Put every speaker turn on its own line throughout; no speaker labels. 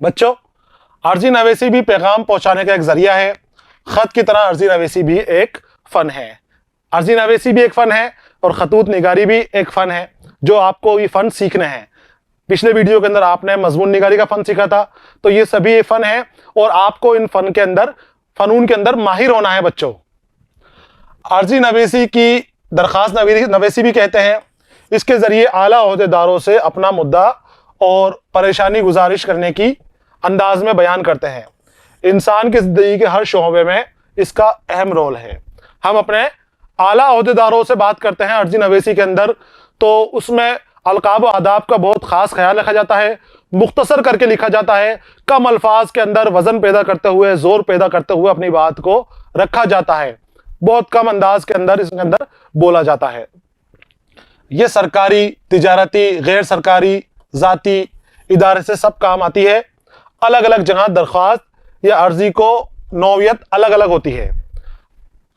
बच्चों, अर्जी नवेसी भी पैगाम पहुंचाने का एक जरिया है। खत की तरह अर्जी नवेसी भी एक फन है। अर्जी नवेसी भी एक फन है और खतूत निगारी भी एक फन है, जो आपको ये फन सीखने हैं। पिछले वीडियो के अंदर आपने मजमून निगारी का फन सीखा था, तो ये सभी ये फन है और आपको इन फन के अंदर, फनून के अंदर माहिर होना है। बच्चों, अर्जी नवेसी की दरखास्त नवेसी भी कहते हैं। इसके जरिए आला ओहदेदारों से अपना मुद्दा और परेशानी गुजारिश करने की अंदाज में बयान करते हैं। इंसान की जिंदगी के हर शोबे में इसका अहम रोल है। हम अपने आला ओहदेदारों से बात करते हैं अर्जी नवेसी के अंदर, तो उसमें अलकाब और आदाब का बहुत खास ख्याल रखा जाता है। मुख्तसर करके लिखा जाता है। कम अल्फाज के अंदर वजन पैदा करते हुए, जोर पैदा करते हुए अपनी बात को रखा जाता है। बहुत कम अंदाज के अंदर इसके अंदर बोला जाता है। यह सरकारी, तिजारती, गैर सरकारी, जाती इदारे से सब काम आती है। अलग अलग जगह दरख्वास्त या अर्जी को नौयत अलग अलग होती है।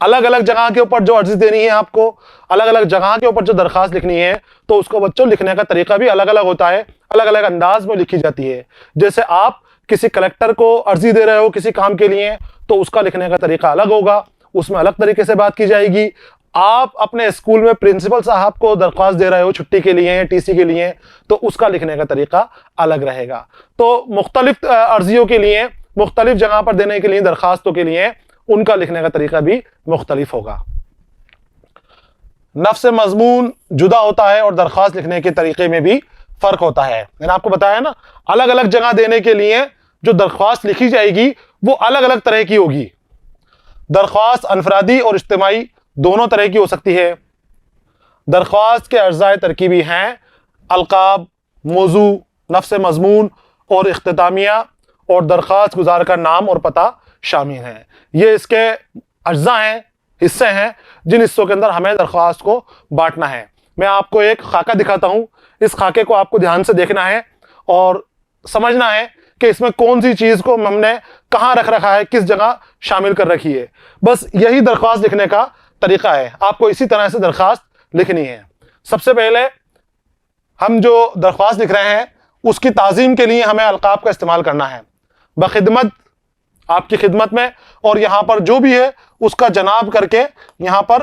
अलग अलग जगह के ऊपर जो अर्जी देनी है आपको, अलग अलग जगह के ऊपर जो दरख्वास्त लिखनी है, तो उसको बच्चों लिखने का तरीका भी अलग अलग होता है। अलग अलग अंदाज में लिखी जाती है। जैसे आप किसी कलेक्टर को अर्जी दे रहे हो किसी काम के लिए, तो उसका लिखने का तरीका अलग होगा, उसमें अलग तरीके से बात की जाएगी। आप अपने स्कूल में प्रिंसिपल साहब को दरख्वास्त दे रहे हो छुट्टी के लिए, टीसी के लिए, तो उसका लिखने का तरीका अलग रहेगा। तो मुख्तलिफ अर्जियों के लिए, मुख्तलिफ जगह पर देने के लिए, दरख्वास्तों के लिए उनका लिखने का तरीका भी मुख्तलिफ होगा। नफ्स मजमून जुदा होता है और दरख्वास्त लिखने के तरीके में भी फर्क होता है। मैंने आपको बताया ना, अलग अलग जगह देने के लिए जो दरख्वास्त लिखी जाएगी वो अलग अलग तरह की होगी। दरख्वास्त अनफरादी और इज्तिमाई दोनों तरह की हो सकती है। दरख्वास्त के अज्जाए तरकीबी हैं अलकाब, मौजू, नफ्स मजमून और इख्तितामिया, और दरख्वास्त गुजार का नाम और पता शामिल हैं। ये इसके अज्जा हैं, हिस्से हैं, जिन हिस्सों के अंदर हमें दरख्वास्त को बांटना है। मैं आपको एक खाका दिखाता हूँ। इस खाके को आपको ध्यान से देखना है और समझना है कि इसमें कौन सी चीज़ को हमने कहाँ रख रखा है, किस जगह शामिल कर रखी है। बस यही दरख्वास्त लिखने का तरीका है। आपको इसी तरह से दरख्वास्त लिखनी है। सबसे पहले हम जो दरख्वास्त लिख रहे हैं उसकी ताज़ीम के लिए हमें अलकाब का इस्तेमाल करना है। बखिदमत, आपकी खिदमत में, और यहाँ पर जो भी है उसका जनाब करके यहाँ पर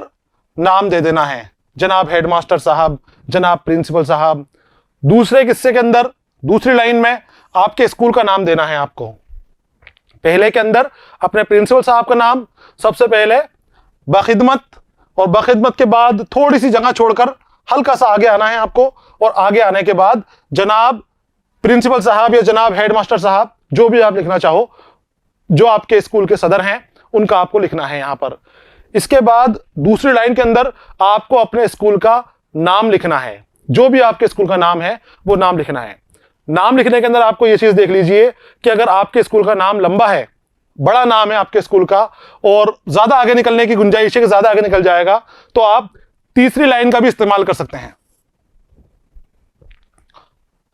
नाम दे देना है। जनाब हेडमास्टर साहब, जनाब प्रिंसिपल साहब। दूसरे किस्से के अंदर, दूसरी लाइन में आपके स्कूल का नाम देना है आपको। पहले के अंदर अपने प्रिंसिपल साहब का नाम सबसे पहले, बखिदमत, और बखिदमत के बाद थोड़ी सी जगह छोड़कर हल्का सा आगे आना है आपको, और आगे आने के बाद जनाब प्रिंसिपल साहब या जनाब हेडमास्टर साहब, जो भी आप लिखना चाहो, जो आपके स्कूल के सदर हैं उनका आपको लिखना है यहां पर। इसके बाद दूसरी लाइन के अंदर आपको अपने स्कूल का नाम लिखना है। जो भी आपके स्कूल का नाम है वो नाम लिखना है। नाम लिखने के अंदर आपको ये चीज देख लीजिए कि अगर आपके स्कूल का नाम लंबा है, बड़ा नाम है आपके स्कूल का, और ज्यादा आगे निकलने की गुंजाइश है कि ज्यादा आगे निकल जाएगा, तो आप तीसरी लाइन का भी इस्तेमाल कर सकते हैं।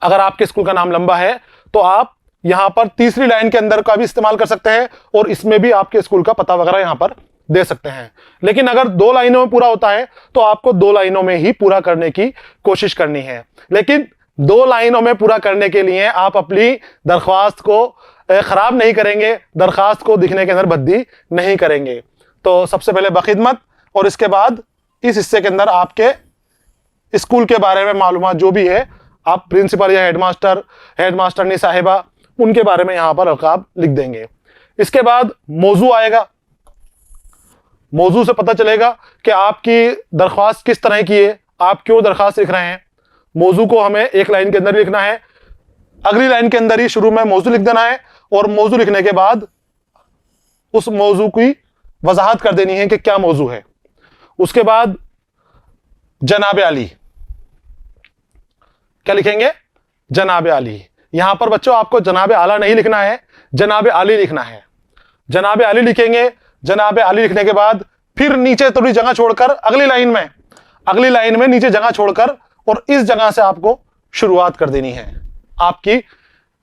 अगर आपके स्कूल का नाम लंबा है तो आप यहां पर तीसरी लाइन के अंदर का भी इस्तेमाल कर सकते हैं, और इसमें भी आपके स्कूल का पता वगैरह यहां पर दे सकते हैं। लेकिन अगर 2 लाइनों में पूरा होता है तो आपको 2 लाइनों में ही पूरा करने की कोशिश करनी है। लेकिन 2 लाइनों में पूरा करने के लिए आप अपनी दरख्वास्त को खराब नहीं करेंगे, दरख्वास्त को दिखने के अंदर बद्दी नहीं करेंगे। तो सबसे पहले बखिदमत, और इसके बाद इस हिस्से के अंदर आपके स्कूल के बारे में मालूमात जो भी है, आप प्रिंसिपल या हेडमास्टर, हेडमास्टरनी साहिबा, उनके बारे में यहां पर अलकाब लिख देंगे। इसके बाद मौजू आएगा। मौजू से पता चलेगा कि आपकी दरख्वास्त किस तरह की है, आप क्यों दरख्वास्त लिख रहे हैं। मौजू को हमें एक लाइन के अंदर लिखना है, अगली लाइन के अंदर ही शुरू में मौजू लिख देना है, और मौजू लिखने के बाद उस मौजू की वजाहत कर देनी है कि क्या मौजू है। उसके बाद जनाब आली, क्या लिखेंगे? जनाब आली। यहां पर बच्चों आपको जनाब आला नहीं लिखना है, जनाब आली लिखना है। जनाब आली लिखेंगे। जनाब आली लिखने के बाद फिर नीचे थोड़ी जगह छोड़कर अगली लाइन में नीचे जगह छोड़कर, और इस जगह से आपको शुरुआत कर देनी है आपकी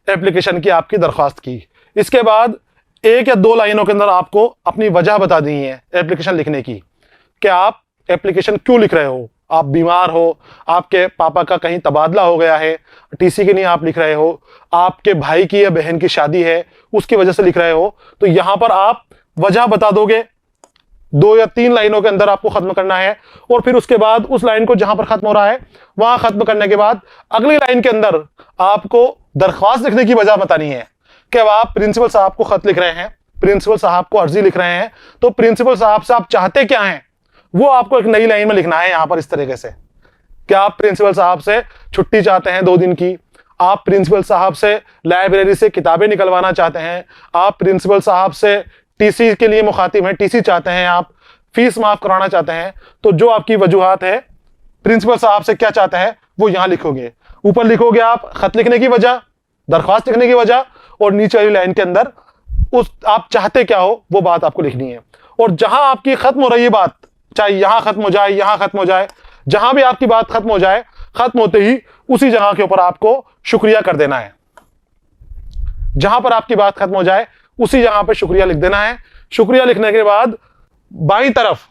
एप्लीकेशन की, आपकी दरख्वास्त की। इसके बाद 1 या 2 लाइनों के अंदर आपको अपनी वजह बता दी है एप्लीकेशन लिखने की, कि आप एप्लीकेशन क्यों लिख रहे हो, आप बीमार हो, आपके पापा का कहीं तबादला हो गया है, टीसी के लिए आप लिख रहे हो, आपके भाई की या बहन की शादी है उसकी वजह से लिख रहे हो, तो यहां पर आप वजह बता दोगे। 2 या 3 लाइनों के अंदर आपको खत्म करना है, और फिर उसके बाद उस लाइन को जहां पर खत्म हो रहा है वहां खत्म करने के बाद अगली लाइन के अंदर आपको दरख्वास्त लिखने की वजह बतानी है कि अब आप प्रिंसिपल साहब को खत लिख रहे हैं, प्रिंसिपल साहब को अर्जी लिख रहे हैं, तो प्रिंसिपल साहब से आप चाहते क्या हैं वो आपको एक नई लाइन में लिखना है। यहां पर इस तरीके से कि आप प्रिंसिपल साहब से छुट्टी चाहते हैं 2 दिन की, आप प्रिंसिपल साहब से लाइब्रेरी से किताबें निकलवाना चाहते हैं, आप प्रिंसिपल साहब से टीसी के लिए मुखातिब हैं, टीसी चाहते हैं, आप फीस माफ कराना चाहते हैं, तो जो आपकी वजूहात है प्रिंसिपल साहब से क्या चाहते हैं वो यहां लिखोगे। ऊपर लिखोगे आप खत लिखने की वजह, दरख्वास्त लिखने की वजह, और नीचे वाली लाइन के अंदर उस आप चाहते क्या हो वो बात आपको लिखनी है। और जहां आपकी खत्म हो रही है बात, चाहे यहां खत्म हो जाए, यहां खत्म हो जाए, जहां भी आपकी बात खत्म हो जाए, खत्म होते ही उसी जगह के ऊपर आपको शुक्रिया कर देना है। जहां पर आपकी बात खत्म हो जाए उसी जगह पर शुक्रिया लिख देना है। शुक्रिया लिखने के बाद बाईं तरफ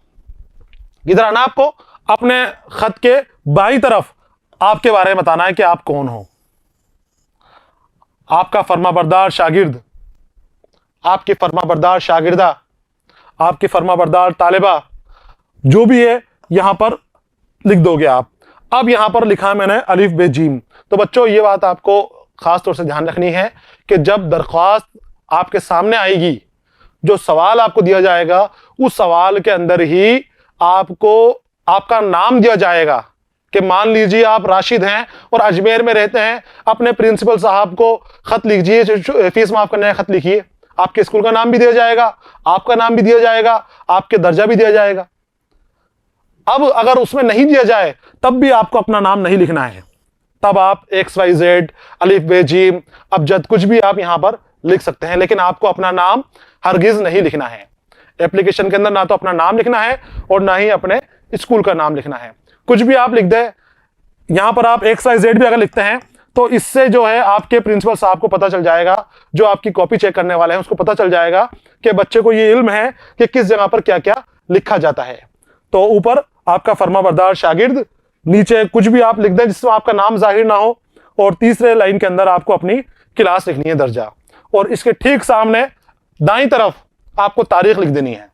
इधर आना, आपको अपने खत के बाईं तरफ आपके बारे में बताना है कि आप कौन हो। आपका फरमाबरदार शागिर्द, आपकी फरमाबरदार शागिर्दा, आपकी फरमाबरदार तालिबा, जो भी है यहां पर लिख दोगे आप। अब यहां पर लिखा है मैंने अलिफ बे जीम। तो बच्चों ये बात आपको खास तौर से ध्यान रखनी है कि जब दरख्वास्त आपके सामने आएगी, जो सवाल आपको दिया जाएगा उस सवाल के अंदर ही आपको आपका नाम दिया जाएगा कि मान लीजिए आप राशिद हैं और अजमेर में रहते हैं, अपने प्रिंसिपल साहब को खत लीजिए, फीस माफ करने का खत लिखिए। आपके स्कूल का नाम भी दिया जाएगा, आपका नाम भी दिया जाएगा, आपके दर्जा भी दिया जाएगा। अब अगर उसमें नहीं दिया जाए तब भी आपको अपना नाम नहीं लिखना है, तब आप XYZ अलिफ बे जीम अबजद कुछ भी आप यहां पर लिख सकते हैं, लेकिन आपको अपना नाम हरगिज नहीं लिखना है। एप्लीकेशन के अंदर ना तो अपना नाम लिखना है और ना ही अपने स्कूल का नाम लिखना है। कुछ भी आप लिख दें, यहां पर आप XYZ भी अगर लिखते हैं तो इससे जो है आपके प्रिंसिपल साहब को पता चल जाएगा, जो आपकी कॉपी चेक करने वाले हैं उसको पता चल जाएगा कि बच्चे को ये इल्म है कि किस जगह पर क्या क्या लिखा जाता है। तो ऊपर आपका फरमाबरदार शागिर्द, नीचे कुछ भी आप लिख दें जिसमें आपका नाम जाहिर ना हो, और तीसरे लाइन के अंदर आपको अपनी क्लास लिखनी है, दर्जा, और इसके ठीक सामने दाईं तरफ आपको तारीख लिख देनी है।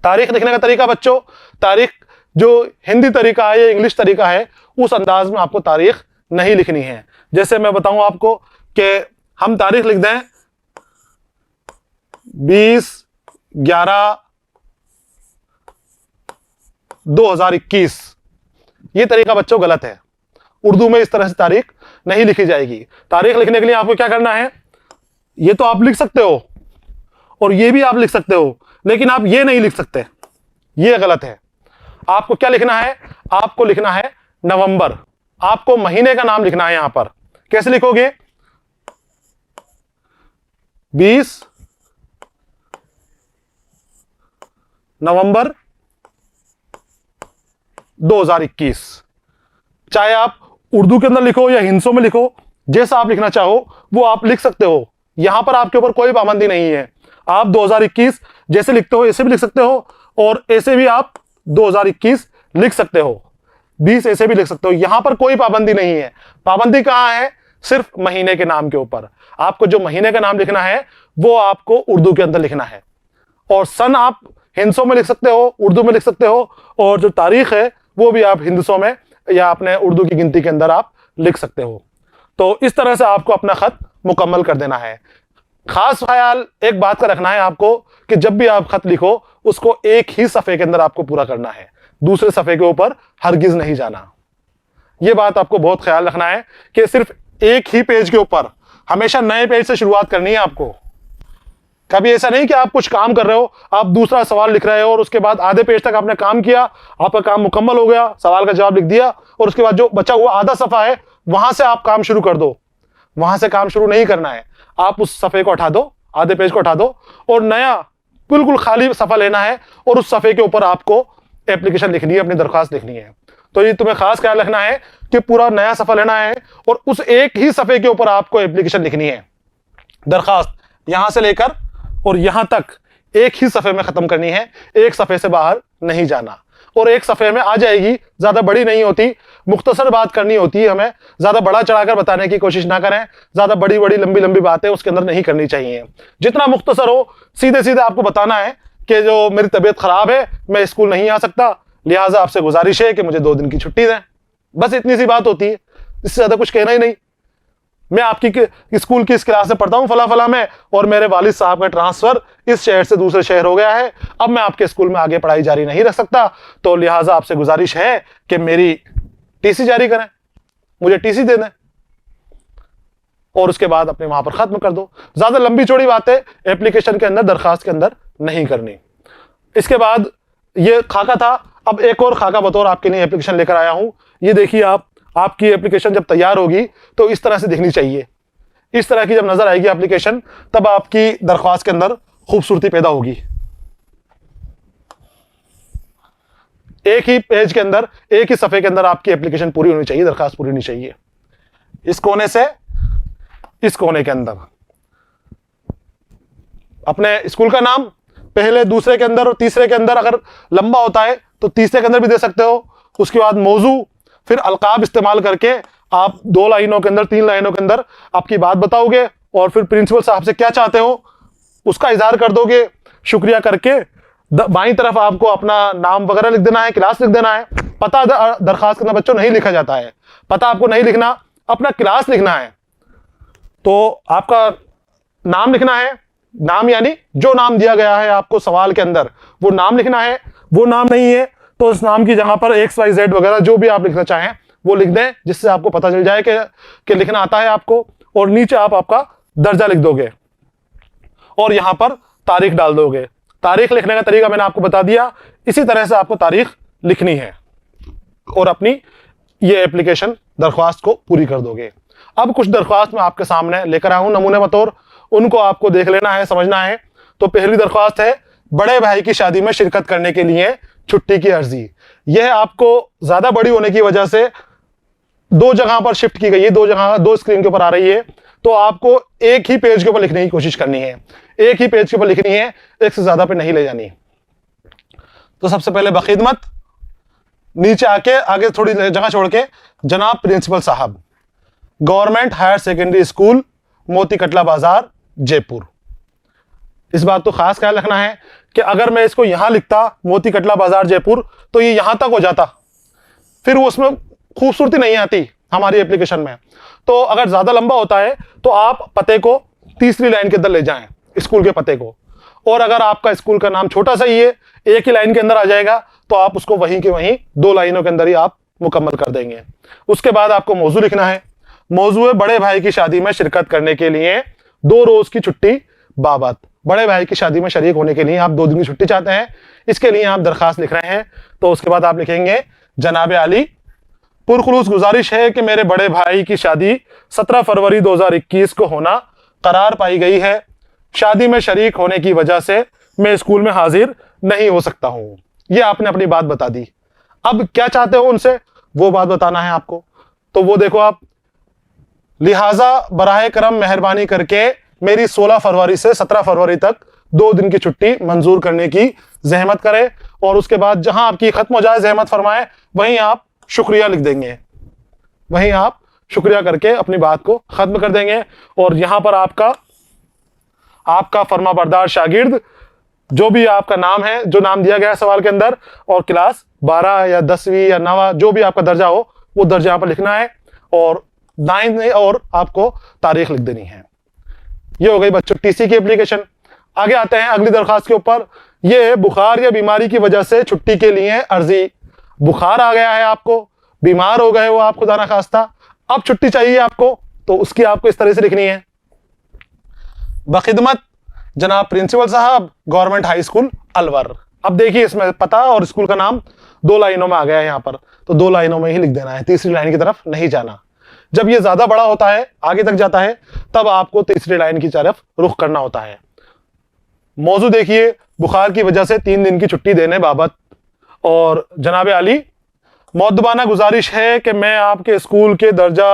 तारीख लिखने का तरीका बच्चों, तारीख जो हिंदी तरीका है या इंग्लिश तरीका है उस अंदाज में आपको तारीख नहीं लिखनी है। जैसे मैं बताऊं आपको कि हम तारीख लिख दें 20/11/2021, ये तरीका बच्चों गलत है। उर्दू में इस तरह से तारीख नहीं लिखी जाएगी। तारीख लिखने के लिए आपको क्या करना है, ये तो आप लिख सकते हो और ये भी आप लिख सकते हो, लेकिन आप ये नहीं लिख सकते, ये गलत है। आपको क्या लिखना है, आपको लिखना है नवंबर। आपको महीने का नाम लिखना है। यहां पर कैसे लिखोगे, 20 नवंबर 2021। चाहे आप उर्दू के अंदर लिखो या हिंसों में लिखो, जैसा आप लिखना चाहो वो आप लिख सकते हो। यहां पर आपके ऊपर कोई पाबंदी नहीं है। आप 2021 जैसे लिखते हो ऐसे भी लिख सकते हो, और ऐसे भी आप 2021 लिख सकते हो, 20 ऐसे भी लिख सकते हो। यहां पर कोई पाबंदी नहीं है। पाबंदी कहां है, सिर्फ महीने के नाम के ऊपर। आपको जो महीने का नाम लिखना है वो आपको उर्दू के अंदर लिखना है, और सन आप हिंसों में लिख सकते हो, उर्दू में लिख सकते हो, और जो तारीख है वो भी आप हिंसों में या अपने उर्दू की गिनती के अंदर आप लिख सकते हो। तो इस तरह से आपको अपना खत मुकम्मल कर देना है। खास ख्याल एक बात का रखना है आपको कि जब भी आप खत लिखो उसको एक ही सफ़े के अंदर आपको पूरा करना है, दूसरे सफ़े के ऊपर हरगिज नहीं जाना। यह बात आपको बहुत ख्याल रखना है कि सिर्फ एक ही पेज के ऊपर, हमेशा नए पेज से शुरुआत करनी है आपको। कभी ऐसा नहीं कि आप कुछ काम कर रहे हो, आप दूसरा सवाल लिख रहे हो और उसके बाद आधे पेज तक आपने काम किया, आपका काम मुकम्मल हो गया, सवाल का जवाब लिख दिया, और उसके बाद जो बचा हुआ आधा सफ़ा है वहां से आप काम शुरू कर दो। वहां से काम शुरू नहीं करना है। आप उस सफ़े को हटा दो, आधे पेज को हटा दो, और नया बिल्कुल खाली सफ़ा लेना है, और उस सफ़े के ऊपर आपको एप्लीकेशन लिखनी है, अपनी दरख्वास्त लिखनी है। तो ये तुम्हें खास ख्याल रखना है कि पूरा नया सफ़ा लेना है, और उस एक ही सफ़े के ऊपर आपको एप्लीकेशन लिखनी है। दरख्वास्त यहां से लेकर और यहां तक एक ही सफ़े में ख़त्म करनी है, एक सफ़े से बाहर नहीं जाना। और एक सफ़े में आ जाएगी, ज़्यादा बड़ी नहीं होती, मुख्तसर बात करनी होती है हमें, ज़्यादा बड़ा चढ़ाकर बताने की कोशिश ना करें, ज़्यादा बड़ी बड़ी लंबी लंबी बातें उसके अंदर नहीं करनी चाहिए। जितना मुख्तसर हो, सीधे सीधे आपको बताना है कि जो मेरी तबीयत ख़राब है, मैं स्कूल नहीं आ सकता, लिहाजा आपसे गुजारिश है कि मुझे 2 दिन की छुट्टी दें। बस इतनी सी बात होती है, इससे ज़्यादा कुछ कहना ही नहीं। मैं आपकी स्कूल की इस क्लास में पढ़ता हूँ फला फला में, और मेरे वालिद साहब का ट्रांसफ़र इस शहर से दूसरे शहर हो गया है, अब मैं आपके स्कूल में आगे पढ़ाई जारी नहीं रख सकता, तो लिहाजा आपसे गुजारिश है कि मेरी टीसी जारी करें, मुझे टीसी दे दें, और उसके बाद अपने वहां पर ख़त्म कर दो। ज़्यादा लंबी चौड़ी बातें एप्लीकेशन के अंदर, दरखास्त के अंदर नहीं करनी। इसके बाद ये खाका था, अब एक और खाका बतौर आपके लिए एप्लीकेशन लेकर आया हूँ। ये देखिए, आपकी एप्लीकेशन जब तैयार होगी तो इस तरह से दिखनी चाहिए। इस तरह की जब नजर आएगी एप्लीकेशन, तब आपकी दरख्वास्त के अंदर खूबसूरती पैदा होगी। एक ही पेज के अंदर, एक ही सफ़े के अंदर आपकी एप्लीकेशन पूरी होनी चाहिए, दरख्वास्त पूरी होनी चाहिए। इस कोने से इस कोने के अंदर अपने स्कूल का नाम पहले, दूसरे के अंदर और तीसरे के अंदर, अगर लंबा होता है तो तीसरे के अंदर भी दे सकते हो। उसके बाद मौजू, फिर अलकाब इस्तेमाल करके आप 2 लाइनों के अंदर, 3 लाइनों के अंदर आपकी बात बताओगे, और फिर प्रिंसिपल साहब से क्या चाहते हो उसका इजहार कर दोगे, शुक्रिया करके। बाईं तरफ आपको अपना नाम वगैरह लिख देना है, क्लास लिख देना है। पता दरखास्त करना बच्चों नहीं लिखा जाता है, पता आपको नहीं लिखना, अपना क्लास लिखना है। तो आपका नाम लिखना है, नाम यानी जो नाम दिया गया है आपको सवाल के अंदर, वो नाम लिखना है। वो नाम नहीं है तो उस नाम की जगह पर XYZ वगैरह जो भी आप लिखना चाहें वो लिख दें, जिससे आपको पता चल जाए कि लिखना आता है आपको। और नीचे आप आपका दर्जा लिख दोगे और यहां पर तारीख डाल दोगे। तारीख लिखने का तरीका मैंने आपको बता दिया, इसी तरह से आपको तारीख लिखनी है और अपनी ये एप्लीकेशन दरख्वास्त को पूरी कर दोगे। अब कुछ दरख्वास्त मैं आपके सामने लेकर आया हूं नमूने बतौर, उनको आपको देख लेना है, समझना है। तो पहली दरख्वास्त है, बड़े भाई की शादी में शिरकत करने के लिए छुट्टी की अर्जी। यह आपको ज्यादा बड़ी होने की वजह से 2 जगह पर शिफ्ट की गई है, 2 जगह, 2 स्क्रीन के ऊपर आ रही है, तो आपको एक ही पेज के ऊपर लिखने की कोशिश करनी है, एक ही पेज के ऊपर लिखनी है, एक से ज्यादा पे नहीं ले जानी। तो सबसे पहले बखिदमत, नीचे आके आगे थोड़ी जगह छोड़ के, जनाब प्रिंसिपल साहब, गवर्नमेंट हायर सेकेंडरी स्कूल, मोती कटला बाजार, जयपुर। इस बात तो खास ख्याल रखना है कि अगर मैं इसको यहां लिखता मोती कटला बाजार जयपुर, तो ये यहां तक हो जाता, फिर वो उसमें खूबसूरती नहीं आती हमारी एप्लीकेशन में। तो अगर ज्यादा लंबा होता है तो आप पते को तीसरी लाइन के अंदर ले जाएं, स्कूल के पते को। और अगर आपका स्कूल का नाम छोटा सा ही है, एक ही लाइन के अंदर आ जाएगा, तो आप उसको वहीं के वहीं 2 लाइनों के अंदर ही आप मुकम्मल कर देंगे। उसके बाद आपको मौजू लिखना है। मौजू है, बड़े भाई की शादी में शिरकत करने के लिए 2 रोज की छुट्टी बाबत। बड़े भाई की शादी में शरीक होने के लिए आप 2 दिन की छुट्टी चाहते हैं, इसके लिए आप दरखास्त लिख रहे हैं। तो उसके बाद आप लिखेंगे, जनाब आली, पुरखुलूस गुजारिश है कि मेरे बड़े भाई की शादी 17 फरवरी 2021 को होना करार पाई गई है। शादी में शरीक होने की वजह से मैं स्कूल में हाजिर नहीं हो सकता हूं। यह आपने अपनी बात बता दी। अब क्या चाहते हो उनसे, वो बात बताना है आपको। तो वो देखो आप, लिहाजा बराए करम मेहरबानी करके मेरी 16 फरवरी से 17 फरवरी तक 2 दिन की छुट्टी मंजूर करने की जहमत करें। और उसके बाद जहां आपकी खत्म हो जाए जहमत फरमाए, वहीं आप शुक्रिया लिख देंगे, वहीं आप शुक्रिया करके अपनी बात को खत्म कर देंगे। और यहां पर आपका फरमाबरदार शागिर्द, जो भी आपका नाम है, जो नाम दिया गया है सवाल के अंदर, और क्लास 12 या 10वीं या 9वां जो भी आपका दर्जा हो, वो दर्जा यहां पर लिखना है। और 9 और आपको तारीख लिख देनी है। ये हो गई बच्चों टीसी की एप्लीकेशन। आगे आते हैं अगली दरखास्त के ऊपर। ये है, बुखार या बीमारी की वजह से छुट्टी के लिए अर्जी। बुखार आ गया है आपको, बीमार हो गए हो आप खुदा ना खास्ता, अब छुट्टी चाहिए आपको, तो उसकी आपको इस तरह से लिखनी है, बखिदमत जनाब प्रिंसिपल साहब, गवर्नमेंट हाई स्कूल अलवर। अब देखिए इसमें पता और स्कूल का नाम 2 लाइनों में आ गया है यहाँ पर, तो 2 लाइनों में ही लिख देना है, तीसरी लाइन की तरफ नहीं जाना। जब ये ज्यादा बड़ा होता है, आगे तक जाता है, तब आपको तीसरी लाइन की तरफ रुख करना होता है। मौजू देखिए, बुखार की वजह से 3 दिन की छुट्टी देने बाबत। और जनाब आली, मौदबाना गुजारिश है कि मैं आपके स्कूल के दर्जा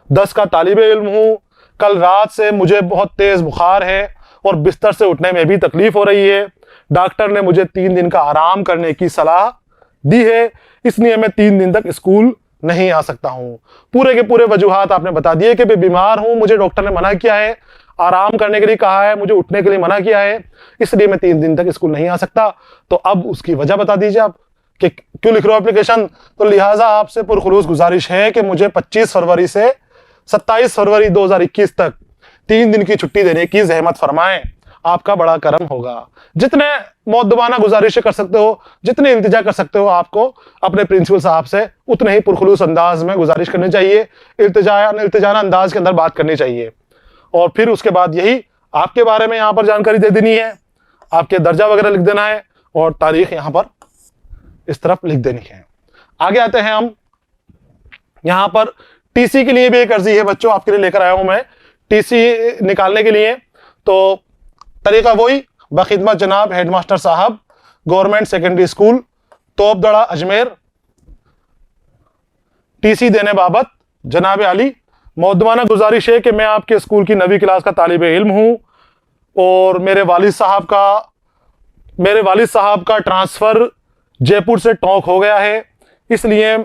10 का तालिब इल्म हूँ। कल रात से मुझे बहुत तेज बुखार है और बिस्तर से उठने में भी तकलीफ हो रही है। डॉक्टर ने मुझे 3 दिन का आराम करने की सलाह दी है, इसलिए मैं 3 दिन तक स्कूल नहीं आ सकता हूँ। पूरे के पूरे वजूहात आपने बता दिए कि मैं बीमार हूँ, मुझे डॉक्टर ने मना किया है, आराम करने के लिए कहा है, मुझे उठने के लिए मना किया है, इसलिए मैं 3 दिन तक स्कूल नहीं आ सकता। तो अब उसकी वजह बता दीजिए आप कि क्यों लिख रहे हो एप्लीकेशन। तो लिहाजा आपसे पुरखुलूस गुजारिश है कि मुझे 25 फरवरी से 27 फरवरी 2021 तक 3 दिन की छुट्टी देने की जहमत फरमाएं, आपका बड़ा करम होगा। जितने मुअद्दबाना गुजारिश कर सकते हो, जितने इल्तिजा कर सकते हो, आपको अपने प्रिंसिपल साहब से उतने ही पुरखुलूस अंदाज में गुजारिश करनी चाहिए, इल्तिजाना अंदाज के अंदर बात करनी चाहिए। और फिर उसके बाद यही आपके बारे में यहाँ पर जानकारी दे देनी है, आपके दर्जा वगैरह लिख देना है और तारीख यहाँ पर इस तरफ लिख देनी है। आगे आते हैं हम, यहाँ पर टीसी के लिए भी एक अर्जी है बच्चों, आपके लिए लेकर आया हूं मैं टीसी निकालने के लिए। तो तरीका वही, बखिदमत जनाब हेडमास्टर साहब, government secondary school Topdara Ajmer, TC देने बाबत जनाब आली, मुअद्दबाना गुजारिश है कि मैं आपके स्कूल की 9वीं क्लास का तालिब इल्म हूँ और मेरे वालिद साहब का ट्रांसफ़र जयपुर से टोंक हो गया है, इसलिए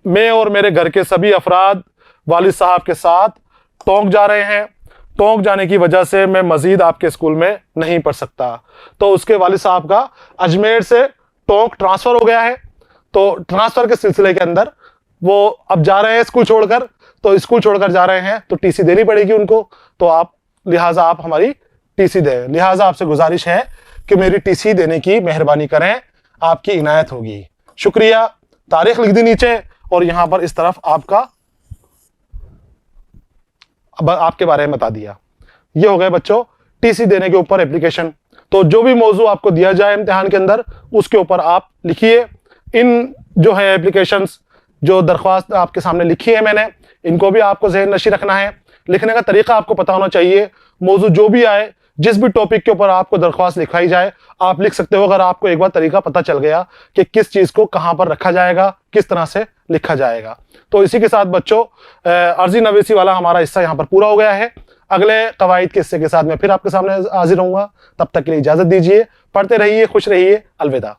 मैं और मेरे घर के सभी अफराद वालिद साहब के साथ टोंक जा रहे हैं। टोंक जाने की वजह से मैं मज़ीद आपके स्कूल में नहीं पढ़ सकता। तो उसके वालिद साहब का अजमेर से टोंक ट्रांसफ़र हो गया है, तो ट्रांसफ़र के सिलसिले के अंदर वो अब जा रहे हैं स्कूल छोड़कर, तो स्कूल छोड़कर जा रहे हैं तो टीसी देनी पड़ेगी उनको। तो लिहाजा आप हमारी टीसी दें। लिहाजा आपसे गुजारिश है कि मेरी टीसी देने की मेहरबानी करें, आपकी इनायत होगी। शुक्रिया। तारीख लिख दी नीचे और यहां पर इस तरफ आपके बारे में बता दिया। ये हो गए बच्चों टीसी देने के ऊपर एप्लीकेशन। तो जो भी मौजू आपको दिया जाए इम्तिहान के अंदर, उसके ऊपर आप लिखिए। इन जो है एप्लीकेशंस, जो दरख्वास्त आपके सामने लिखी है मैंने, इनको भी आपको ज़हन नशी रखना है। लिखने का तरीका आपको पता होना चाहिए। मौजू जो भी आए, जिस भी टॉपिक के ऊपर आपको दरख्वास्त लिखाई जाए, आप लिख सकते हो, अगर आपको एक बार तरीका पता चल गया कि किस चीज़ को कहाँ पर रखा जाएगा, किस तरह से लिखा जाएगा। तो इसी के साथ बच्चों अर्जी नवीसी वाला हमारा हिस्सा यहाँ पर पूरा हो गया है। अगले कवायद के हिस्से के साथ मैं फिर आपके सामने हाजिर रहूँगा। तब तक के लिए इजाज़त दीजिए। पढ़ते रहिए, खुश रहिए। अलविदा।